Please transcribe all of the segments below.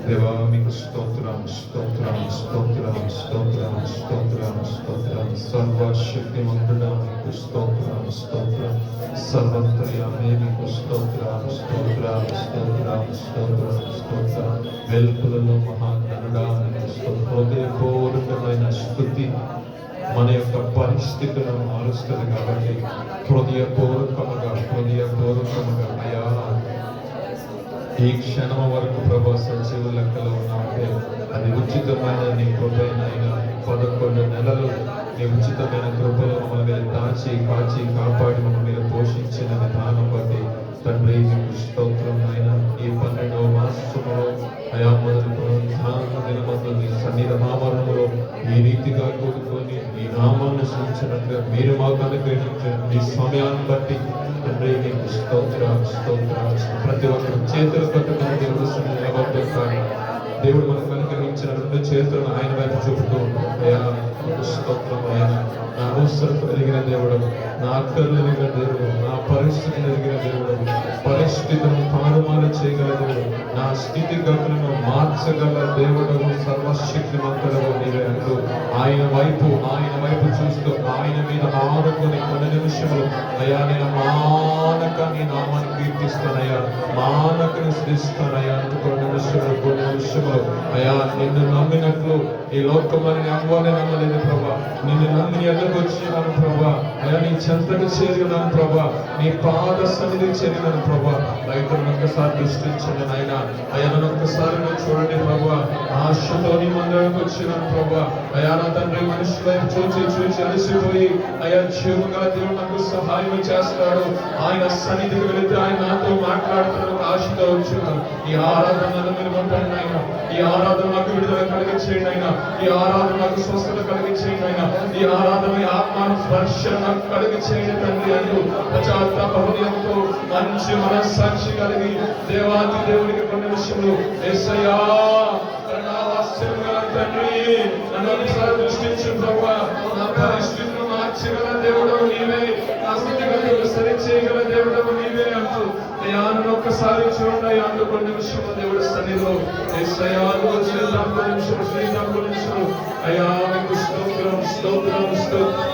దేవా మీకు స్తోత్రం స్తోత్రం స్తోత్రం స్తోత్రం స్తోత్రం స్తోత్రం సర్వశక్తిమంతుడా మీకు స్తోత్రం స్తోత్రం సర్వత్రయామే మీకు స్తోత్రం స్తోత్రం స్తోత్రం స్తోత్రం స్తోత్రం వెలుపులలో మహాగణుడా మీకు హృదయపూర్వకమైన స్తుతి మన యొక్క పరిస్థితులను మారుస్తుంది కాబట్టి హృదయపూర్వకముగా అయా ఈ క్షణం వరకు ప్రభా సజీవ లెక్కలో ఉన్నామంటే అది ఉచితమైన నీ కృపైన 11 నెలలు నీ ఉచితమైన కృపలో మమ్మల్ని దాచి కాచి కాపాడి మమ్మల్ని పోషించిన విధానం బట్టి తండ్రి మీకు స్తోత్రం అయినా ఈ 12వ మాసంలో అయా మొదటి దినమందు నీ సన్నిధానంలో ఈ రీతిగా కూడుకొని నీ నామాన్ని సూచించినట్లుగా మీరు మాకు అనుగ్రహించిన ఈ సమయాన్ని బట్టి తండ్రి మీకు స్తోత్రం స్తోత్రం ప్రతి ఒక్కరు చేతులు పట్టుకుని దేవుడు నిలబడ్డారు. దేవుడు మనకు అనుగ్రహించిన 2 చేతులను ఆయన వైపు చూపుతూ అయా స్తోత్రం ఆయన నా అవసరం ఎరిగిన దేవుడు, నా అక్కర్లు ఎరిగిన దేవుడు, నా పరిస్థితులు ఎరిగిన దేవుడు, పరిస్థితులను తారుమారు చేయగల దేవుడు, నా స్థితిగతులను మార్చగల దేవుడు, సర్వశక్తిమంతుడవు నీవే అంటూ ఆయన వైపు చూస్తూ ఆయన మీద ఆనుకొని కొన్ని నిమిషములు అయా నేను మానక నీ నామాన్ని కీర్తిస్తానయ్యా, మానకని స్థిస్తానయ్యా అంటూ కొన్ని నిమిషములు అయా నిన్ను నమ్మినట్లు ఈ లోకమని అవ్వాలని నమ్మలేదు ప్రభా, నిన్ను నమ్మి ఎక్కడికి వచ్చినాను ప్రభా, అయా నీ చెంతకు చేరినాను ప్రభా, నీ పాద సన్నిధికి చేరినాను ప్రభా. రైతులను ఒక్కసారి దృష్టించండి నాయన, అయా నన్ను ఒక్కసారి నువ్వు చూడండి ప్రభా, ఆశతో నీ మందిరానికి వచ్చినాను ప్రభా. అయా నా తండ్రి మనిషి వైపు చూచి అలసిపోయి అయా జీవము గల దేవుడు నాకు సహాయం చేస్తాడు, ఆయన సన్నిధికి వెళితే ఆయన నాతో మాట్లాడుతున్న ఆశతో వచ్చినాను. ఈ ఆరాధన మీరు పంపండి నాయన, ఈ ఆరాధన నాకు విడుదల కలిగించేయండి ఆయన, ఈ ఆరాధన నాకు స్వస్థత కలిగించేయండి ఆయన, ఈ ఆరాధన ఆత్మ స్పర్శ నాకు కలిగించేయండి తండ్రి అంటూ పశ్చాత్తాప హృదయంతో మంచి మనస్సాక్షి కలిగి దేవాది దేవునికి కొన్ని విషయంలో యేసయ్యా తండ్రి నన్ను ఒకసారి దృష్టించు ప్రభా, నా పరిస్థితులను మార్చగల దేవుడు నీవే, నా స్థితిగతులు సరి చేయగల దేవుడు నీవే అంటూ అయాను ఒక్కసారి చూడండి. అందుకొని నిమిషంలో దేవుడు సన్నిధిలో యేసయ్యాను చేద్దాం కొన్ని నిమిషాలు అయా మీకు స్తోత్రం స్తోత్రం స్తోత్రం.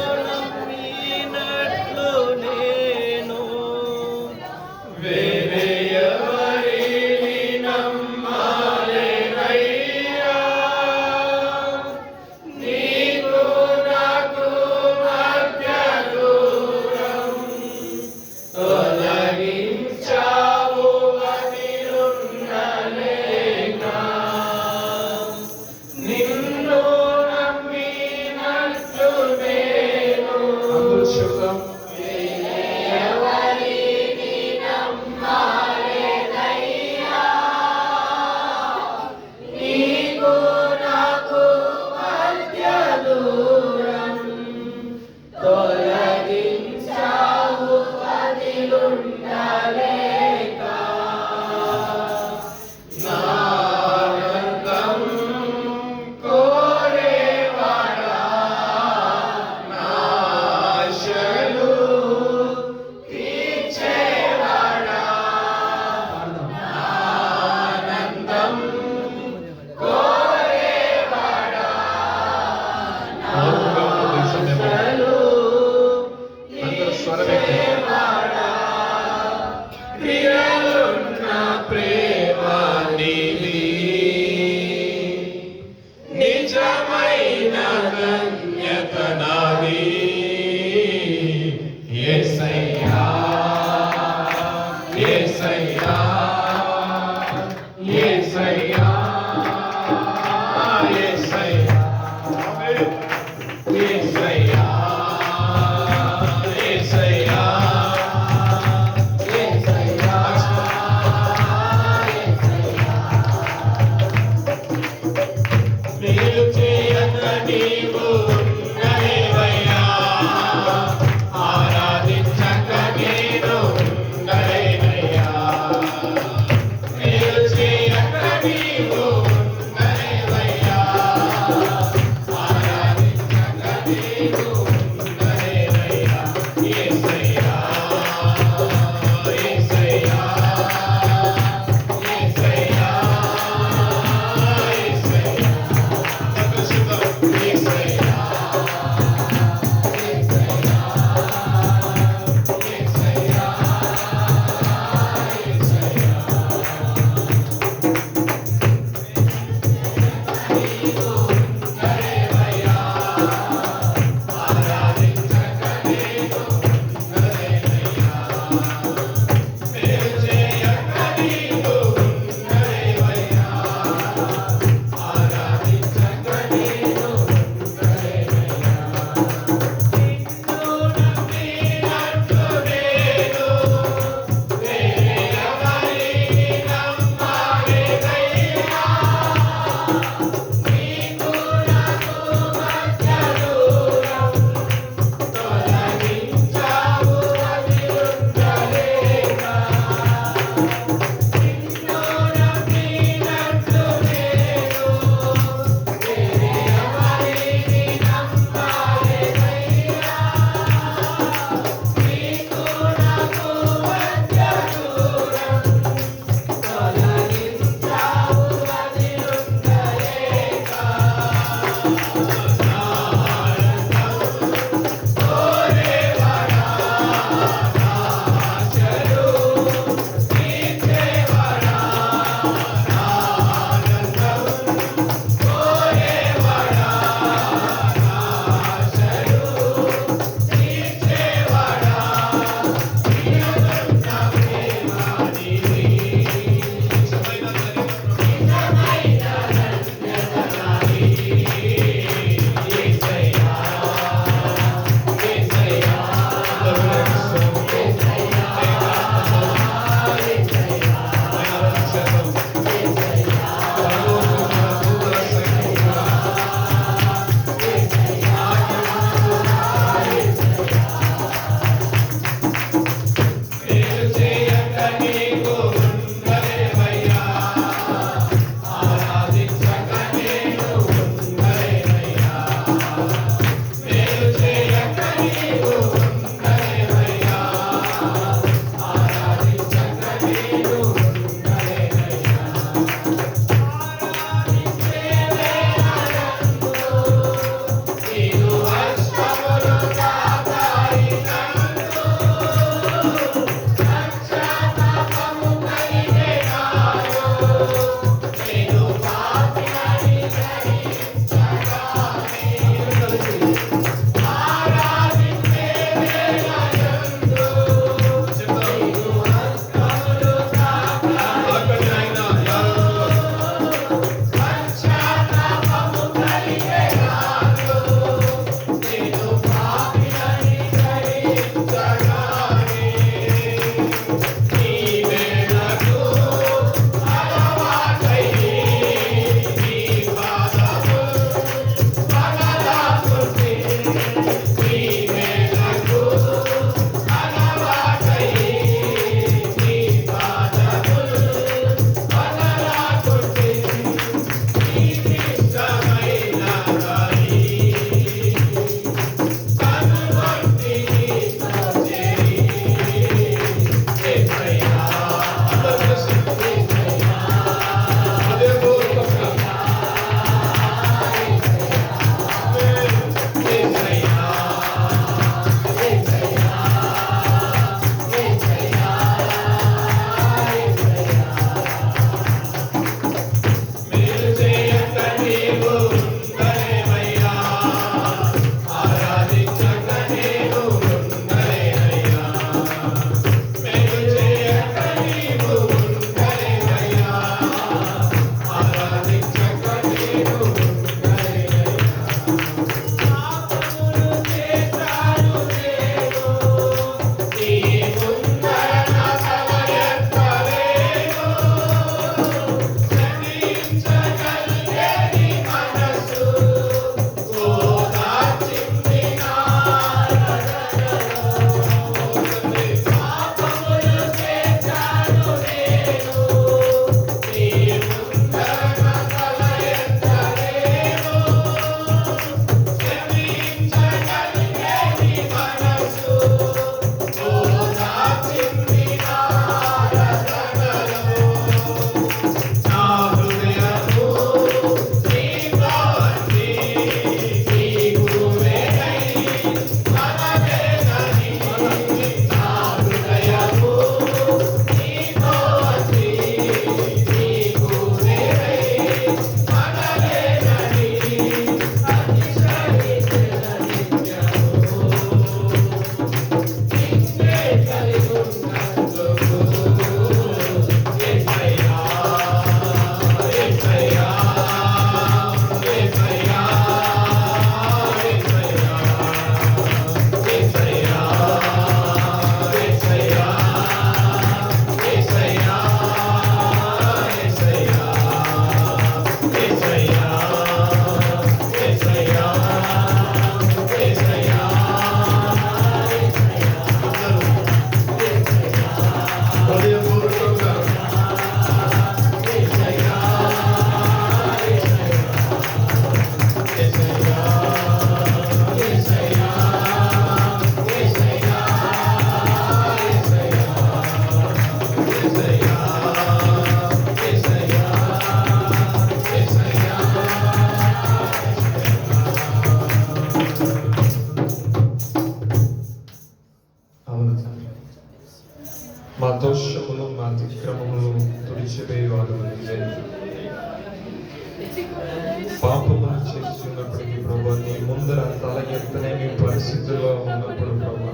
పాపములు చేస్తున్నప్పటికీ ప్రభా నీ ముందర తల ఎత్తలేని పరిస్థితుల్లో ఉన్నప్పుడు ప్రభా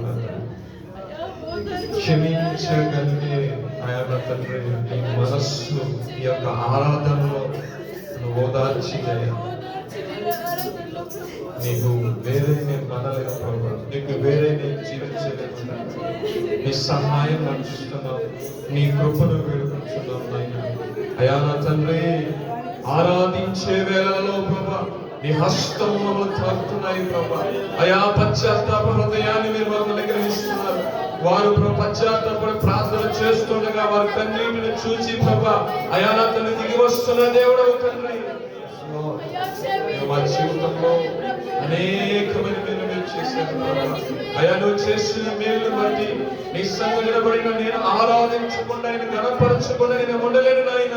క్షమించగలిగే ఆయన తండ్రి నీ మనస్సు ఈ యొక్క ఆరాధనలో ఓదార్చిదయ్యా. నీకు వేరే నేను మనలేను ప్రభా, నీకు వేరే నేను జీవించలేను. నీ సహాయం నడుస్తున్నావు, నీ కృపను వేడుకుంటున్నావు నాయన. అయా నా తండ్రి, ఆరాధించే వేళలో ప్రభా నీ హస్తం మమ్మల్ని తాకుతున్నాయి ప్రభా. అయా పశ్చాత్తాప హృదయాన్ని మీరు మమ్మల్ని అనుగ్రహిస్తున్నారు. వారు పశ్చాత్తాపడి ప్రార్థన చేస్తుండగా వారి కన్నీటిని చూచి ప్రభా అయా నా తండ్రి దిగి వస్తున్న దేవుడవు తండ్రి. మా జీవితంలో అనేకమైన మేలు మీరు చేశారు ప్రభా. అయా నువ్వు చేసిన మేలు బట్టి నీ సంగ నిలబడిన నేను ఆరాధించకుండా ఆయన గణపరచకుండా నేను ఉండలేను నాయన.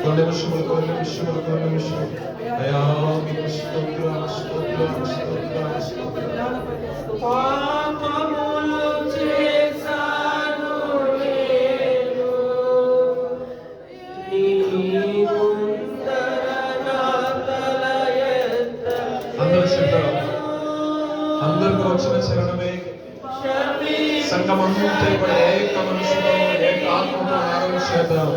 కొన్ని నిమిషములు అయా మీకు స్తోత్రం స్తోత్రం స్తోత్రం స్తోత్రం. పాపములు చేశాను నేను, నీ ముందర నా తల ఎత్తలేను. అందరూ చెప్తారు, అందరికీ వచ్చిన చరణమే సంగమంతా కూడా ఏక మనసులో ఏక ఆత్మతో ఆరాధించేద్దాం.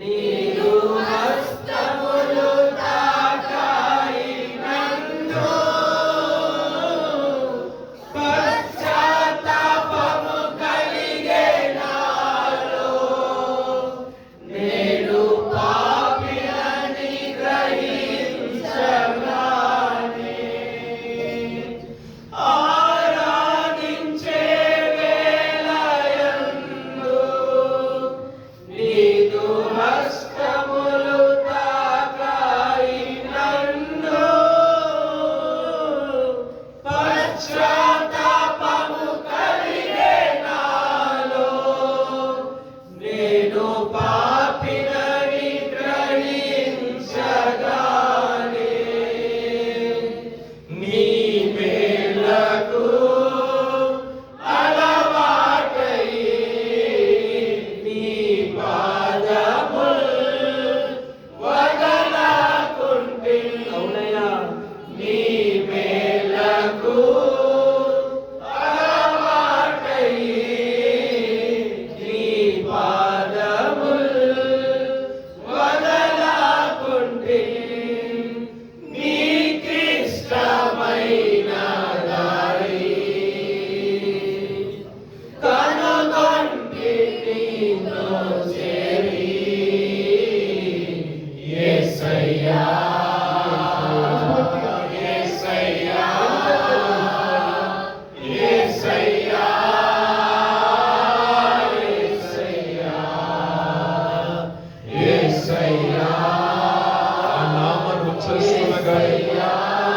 నీరు ఆ నామాన్ని ఉచ్చరిస్తుండగానే,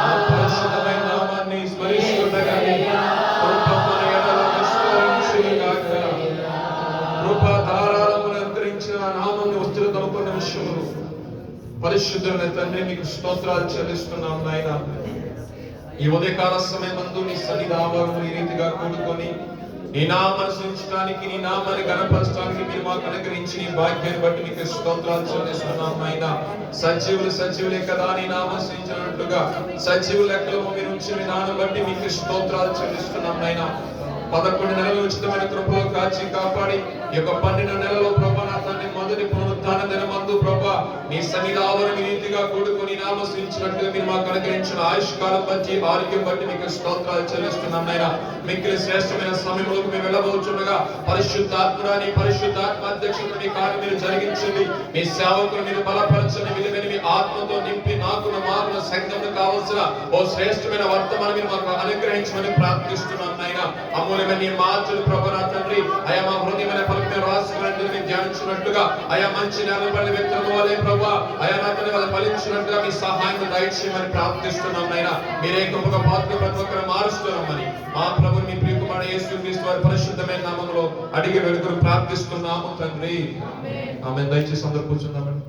ఆ పరిశుద్ధమైన నామాన్ని స్మరిస్తుండగానే కృప మన ఎడల విస్తరించునుగాక. కృప ధారాళమును అంతరించిన ఆ నామాన్ని ఉత్తరతమకు నిమిషములు పరిశుద్ధులైన తండ్రి మీకు స్తోత్రాలు చెల్లిస్తున్నాం నాయన. ఈ ఉదయకాల సమయమందు నీ సన్నిధానము ఈ రీతిగా కూడుకొని నీ నామాన్ని స్తుతించడానికి, నీ నామాన్ని గణపరచడానికి మీరు మాకు అనుగ్రహించి నీ భాగ్యాన్ని బట్టి మీకు స్తోత్రాలు చెల్లిస్తున్నాం నాయన. సజీవులే కదా నీ నామం స్తుతించినట్లుగా సజీవుల లెక్కలో మీరు ఉంచిన విధానం బట్టి మీకు స్తోత్రాలు చెల్లిస్తున్నాం నాయన. 11 నెలలు ఉచితమైన కృపలో కాచి కాపాడి ఈ యొక్క 12 నెలలో ప్రభా నా తండ్రి మొదటి పునరుత్థాన దినమందు ప్రభా నీ సన్నిధానం ఈ రీతిగా కూడుకొని నామం స్తుతించినట్లుగా మీరు మాకు అనుగ్రహించిన ఆయుష్కాలం బట్టి ఆరోగ్యం బట్టి మీకు స్తోత్రాలు చెల్లిస్తున్నాం నాయన. మిక్కిలి శ్రేష్టమైన సమయంలోకి మేము వెళ్ళబోచుండగా పరిశుద్ధాత్మని పరిశుద్ధాత్మ అధ్యక్షత మీ కార్యం మీరు జరిగించండి. మీ సేవకులు మీరు బలపరచండి. విలువైన మీ ఆత్మతో నింపి నాకును మాకును సంఘంలో కావాల్సిన ఓ శ్రేష్టమైన వర్తమానం మీరు మాకు అనుగ్రహించమని ప్రార్థిస్తున్నాం నాయన. అమూల్యమైన నీ మాటలు ప్రభు నా తండ్రి అయా మా హృదయమైన పలుకుని రాసుకున్నట్టు మీరు ధ్యానించినట్టుగా అయా మంచి నిలబడిన వ్యక్తుల వలె ప్రభు అయా నా తండ్రి వాళ్ళు ఫలించినట్టుగా మీ సహాయం దయచేయమని ప్రార్థిస్తున్నాం నాయన. మీరే గొప్పగా పాత్ర ప్రతి ఒక్కరు మారుస్తున్నామని మా ప్రభుని మీ ప్రియకుమారుడు యేసుక్రీస్తు వారి పరిశుద్ధమైన నామములో అడిగి వేడుకొని ప్రార్థిస్తున్నాము తండ్రి. ఆమేన్. దయచేసి అందరూ కూర్చుందామండి.